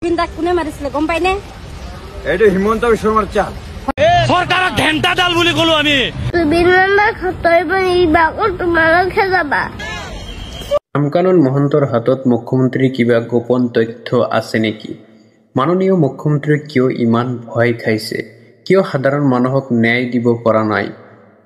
জুবিনদাক কোনে মাৰিছিলে গম পাইনে? এইটো হিমন্ত বিশ্ব শৰ্মাৰ চাল চৰকাৰক ঘেণ্টা ডাল বুলি কলো আমি। ৰামকানন মহন্তৰ হাতত মুখ্যমন্ত্ৰীৰ কিবা গোপন তথ্য আছে নেকি? মাননীয় মুখ্যমন্ত্ৰীয়ে কিয় ইমান ভয় খাইছে? কিয় সাধাৰণ মানুহক ন্যায় দিব পৰা নাই?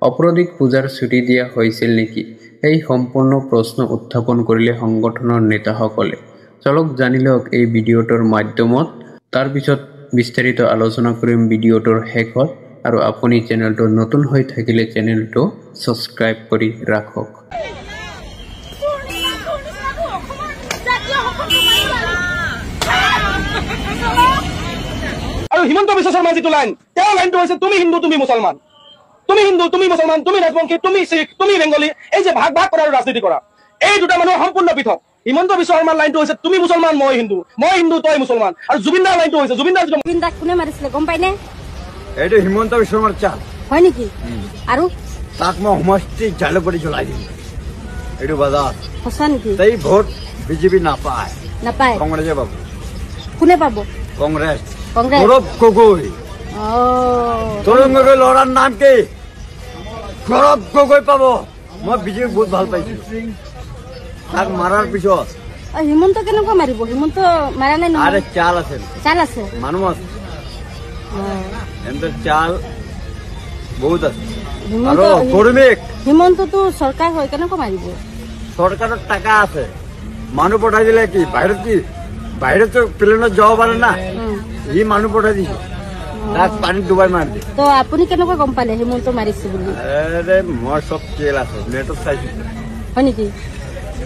অপৰাধীক পূজাৰ ছুটি দিয়া হৈছিল নেকি? এই সম্পূৰ্ণ প্ৰশ্ন উত্থাপন কৰিলে সংগঠনৰ নেতাসকলে। চলক জানি লওক এই ভিডিঅ'টোৰ মাধ্যমত, তাৰপিছত বিস্তাৰিত আলোচনা কৰিম ভিডিঅ'টোৰ শেষত। আৰু আপুনি চেনেলটো নতুন হৈ থাকিলে চেনেলটো ছাবস্ক্ৰাইব কৰি ৰাখক। আৰু হিমন্ত বিশ্ব শৰ্মা যিটো লাইন, তেওঁৰ লাইনটো হৈছে তুমি হিন্দু তুমি মুছলমান, তুমি হিন্দু তুমি মুছলমান, তুমি ৰাজবংশী তুমি শিখ তুমি বেংগলী, এই যে ভাগ ভাগ কৰা আৰু ৰাজনীতি কৰা, এই দুটা মানুহ সম্পূৰ্ণ পৃথক। হিমন্ত বিশ্ব শৰ্মাৰ লাইনটো হৈছে তুমি মুছলমান মই হিন্দু তই মুছলমান। আৰু জুবিনদাৰ লাইনটো হৈছে জুবিনদাক কোনে মাৰিছিলে গম পাইনে? এইটো হিমন্ত বিশ্ব শৰ্মাৰ চাল হয় নেকি? আৰু তাক মই সমষ্টি জালে কৰি জ্বলাই দিম। এইটো বজাৰ সঁচা নেকি? তাই ভোট বিজেপি নাপায়, নাপায়, কংগ্ৰেছে পাব। কোনে পাব? কংগ্ৰেছ। কংগ্ৰেছ। সৌৰভ গগৈ। তৰুণ গগৈ ল'ৰাৰ নাম কি? সৌৰভ গগৈ পাব। মই বিজেপিক বহুত ভাল পাইছো। তাক মাৰাৰ পিছত হিমন্ত কেনেকুৱা মাৰিব? হিমন্ত মাৰা নাই নহয়। আৰে চাল আছে, চাল আছে, মানুহ আছে, এমন চাল বহুত আছে। আৰু কৰ্মীক হিমন্তটো চৰকাৰ হয়, কেনেকুৱা মাৰিব? চৰকাৰৰ টকা আছে, মানুহ পঠাই দিলে কি বাহিৰতো প্লেনত যাব পাৰে না, সি মানুহ পঠাই দিছে, তাক পানীত ডুবাই মাৰি দিয়ে। তো আপুনি কেনেকুৱা গম পালে হিমন্ত মাৰিছে বুলি? আৰে মই চব তেল আছে, নেটত চাইছো। হয় নেকি?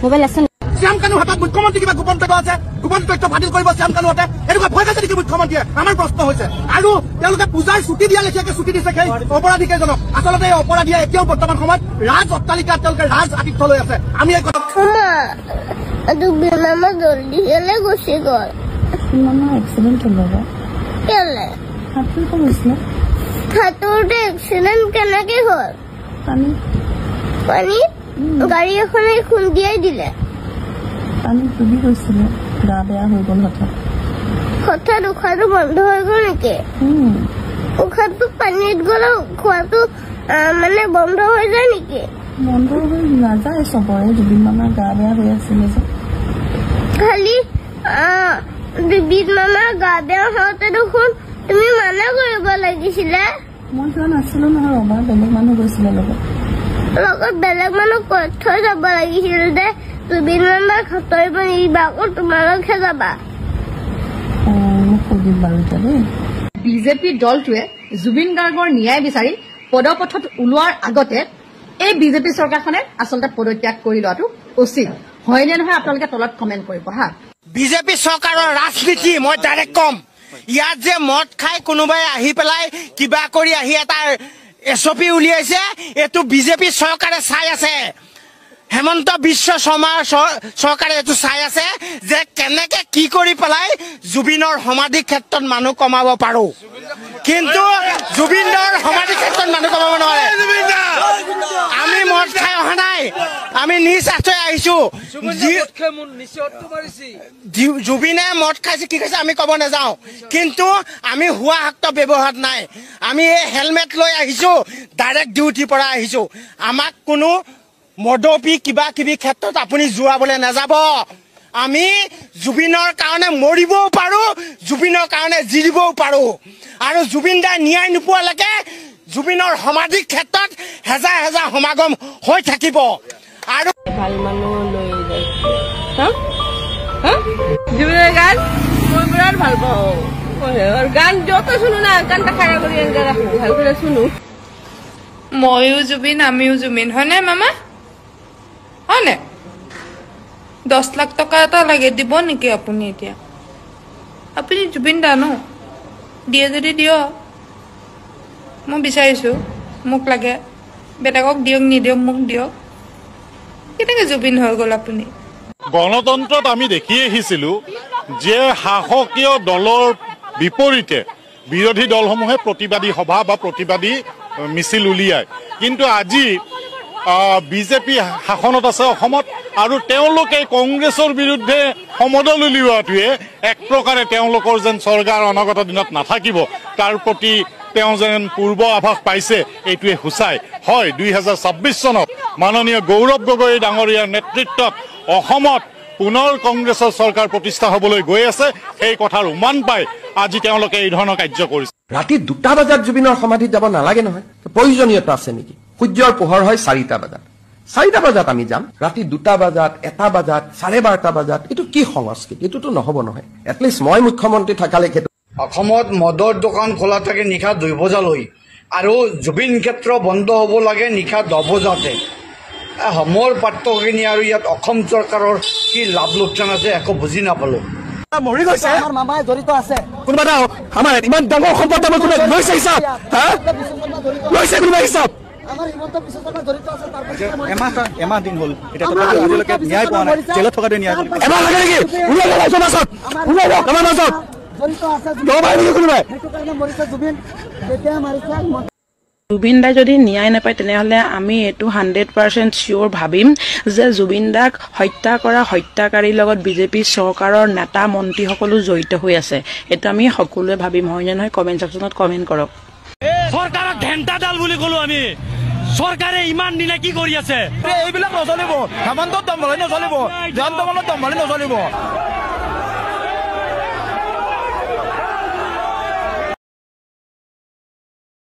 মোবাইল আছে? শ্যাম কানুৰ হাতত মুখ্যমন্ত্ৰী কিবা গোপন তথ্য আছে, গোপন তথ্য ফাদিল কৰিব শ্যাম কানুহঁতে, এনেকুৱা ভয় খাইছে নেকি মুখ্যমন্ত্ৰীয়ে? আমাৰ প্ৰশ্ন হৈছে। আৰু তেওঁলোকে পূজাৰ ছুটি দিয়া লেখীয়াকে ছুটি দিছে সেই অপৰাধী কেইজনক। আচলতে এই অপৰাধীয়ে এতিয়াও বৰ্তমান সময়ত ৰাজ অট্টালিকাত তেওঁলোকে ৰাজ আতিথ্য লৈ আছে। আমি এই কথা জলদি গেলে গুচি গল এক্সিডেন্ট সাঁতোৰতে এক্সিডেন্ট কেনেকে হল? পানী গাড়ী এখনে খুন্দিয়াই দিলে। পানী ডুবি গৈছিলে, গা বেয়া হৈ গল হঠাৎ উশাহটো বন্ধ হৈ গল নেকি? উশাহটো পানীত গলে খোৱাটো মানে বন্ধ হৈ যায় নেকি? বন্ধ হৈ নাযায় চবৰে, জুবিন মামাৰ গা বেয়া হৈ আছিলে যে। খালি জুবিন মামাৰ গা বেয়া হওঁতে দেখোন তুমি মানা কৰিব লাগিছিলে। মই যোৱা নাছিলো নহয়, ৰবা বেলেগ মানুহ গৈছিলে লগত বেলেগ মানুহ কৈ থৈ যাব লাগিছিল যে জুবিন মামাক সাঁতৰিব নিদিবা, আকৌ তোমালোকহে যাবা। মোক সুধিম বাৰু এতিয়া দেই। বিজেপি দলটোৱে জুবিন গাৰ্গৰ ন্যায় বিচাৰি পদপথত ওলোৱাৰ আগতে এই বিজেপি চৰকাৰখনে আচলতে পদত্যাগ কৰি লোৱাটো উচিত। হয়নে নহয় আপোনালোকে তলত কমেণ্ট কৰিব হা। বিজেপি চৰকাৰৰ ৰাজনীতি মই ডাইৰেক্ট কম, ইয়াত যে মদ খাই কোনোবাই আহি পেলাই কিবা কৰি আহি এটা এছঅপি উলিয়াইছে, এইটো বিজেপি চৰকাৰে চাই আছে। হেমন্ত বিশ্ব শৰ্মাৰ চৰকাৰে এইটো চাই আছে যে কেনেকে কি কৰি পেলাই জুবিনৰ সমাধি ক্ষেত্ৰত মানুহ কমাব পাৰো, কিন্তু জুবিনৰ সমাধি ক্ষেত্ৰত মানুহ কমাব নোৱাৰে। আমি মদ খাই অহা নাই, আমি নিজ স্বাৰ্থই আহিছো। জুবিনে মদ খাইছে কি খাইছে আমি কব নাযাও, কিন্তু আমি হুৱাহাক্ত ব্যৱহাৰ নাই। আমি এই হেলমেট লৈ আহিছো, ডাইৰেক্ট ডিউটিৰ পৰা আহিছো। আমাক কোনো মদপি কিবা কিবি ক্ষেত্ৰত আপুনি যোৱাবলৈ নাযাব। আমি জুবিনৰ কাৰণে মৰিবও পাৰো, জুবিনৰ কাৰণে জিৰিবও পাৰো। আৰু জুবিন দাই ন্যায় নোপোৱালৈকে জুবিনৰ সমাধি ক্ষেত্ৰত হেজাৰ হেজাৰ সমাগম হৈ থাকিব। আৰু ভাল মানুহ লৈ যায় জুবিনৰ গান মই বিৰাট ভাল পাওঁ। গান যত শুনো না, গানটা খাৰা কৰি এনেকে ৰাখো, ভাল করে শুনো। ময়ো জুবিন আমিও জুবিন, হয়নে মামা? হয়নে? 10 লাখ টকা এটা লাগে, দিব নেকি আপুনি? এতিয়া আপুনি জুবিন দা ন, দিয়ে যদি দিয়। মই বিচাৰিছো, মোক লাগে, বেলেগক দিয়ক নিদিয়ক মোক দিয়ক। কেনেকে জুবিন হৈ গল আপুনি? গণতন্ত্ৰত আমি দেখি আহিছিলো যে শাসকীয় দলৰ বিপৰীতে বিৰোধী দলসমূহে প্ৰতিবাদী সভা বা প্ৰতিবাদী মিছিল উলিয়ায়, কিন্তু আজি বিজেপি শাসনত আছে অসমত, আৰু তেওঁলোকে কংগ্ৰেছৰ বিৰুদ্ধে সমদল উলিওৱাটোৱে এক প্ৰকাৰে তেওঁলোকৰ যেন চৰকাৰ অনাগত দিনত নাথাকিব তাৰ প্ৰতি তেওঁ যেন পূৰ্ব আভাস পাইছে এইটোৱে সূচায় হয় 2026 চনত মাননীয় গৌৰৱ গগৈ ডাঙৰীয়াৰ নেতৃত্বত অসমত পুনৰ কংগ্ৰেছৰ চৰকাৰ প্ৰতিষ্ঠা হ'বলৈ গৈ আছে সেই কথাৰ উমান পাই আজি তেওঁলোকে এই ধৰণৰ কাৰ্য কৰিছে ৰাতি 2টা বজাত জুবিনৰ সমাধিত যাব নালাগে নহয় প্ৰয়োজনীয়তা আছে নেকি সূৰ্যৰ পোহৰ হয় 4টা বজাত 4টা বজাত আমি যাম ৰাতি 2টা বজাত 1টা বজাত 12:30 বজাত এটো কি সংস্কৃতি এটোতো নহব নহয় এটলিষ্ট মই মুখ্যমন্ত্ৰী থাকালে অসমত মদৰ দোকান খোলা থাকে নিশা 2 বজালৈ আৰু জুবিন ক্ষেত্ৰ বন্ধ হ'ব লাগে নিশা 10 বজাতে মোৰ পাত্ৰখিনি আৰু ইয়াত অসম চৰকাৰৰ কি লাভ লোকচান আছে একো বুজি নাপালো মৰি গৈছে আমাৰ মামাই জড়িত আছে কোনবা আমাৰ ইমান ডাঙৰ সম্পদ আমাৰ কোনে লৈছে হিচাপ হা লৈছে কোনবা হিচাপ আমাৰ হিমন্ত বিশ্ব শৰ্মা জড়িত আছে তাৰ পিছত এমাহ দিন হ'ল এটা তথাপি আজিলৈকে ন্যায় পোৱা নাই জেলত থকাটো ন্যায় এমাহ লাগে নেকি উলাই গ'ল সমাজত উলাই গ'ল আমাৰ মাজত জড়িত আছে কোনবা সেইটো কাৰণে মৰিছে জুবিন তেতিয়া মাৰিছে জুবিন দাই যদি ন্যায় নাপায় তেনেহলে আমি এটো 100% শিওৰ ভাবিম যে জুবিন দাক হত্যা কৰা হত্যাকাৰীৰ লগত বিজেপি চৰকাৰৰ নেতা মন্ত্ৰী সকলো জড়িত হৈ আছে এটা আমি সকলোৱে ভাবিম হয় নহয় কমেন্ট সেকশনত কমেন্ট কৰক সৰকাৰক ঘেন্টাডাল বুলি কলো আমি সৰকাৰে ইমান দিনে কি কৰি আছে এইবিলাক নচলিব হেমন্তত দম নচলিব জন দমনত দম নচলিব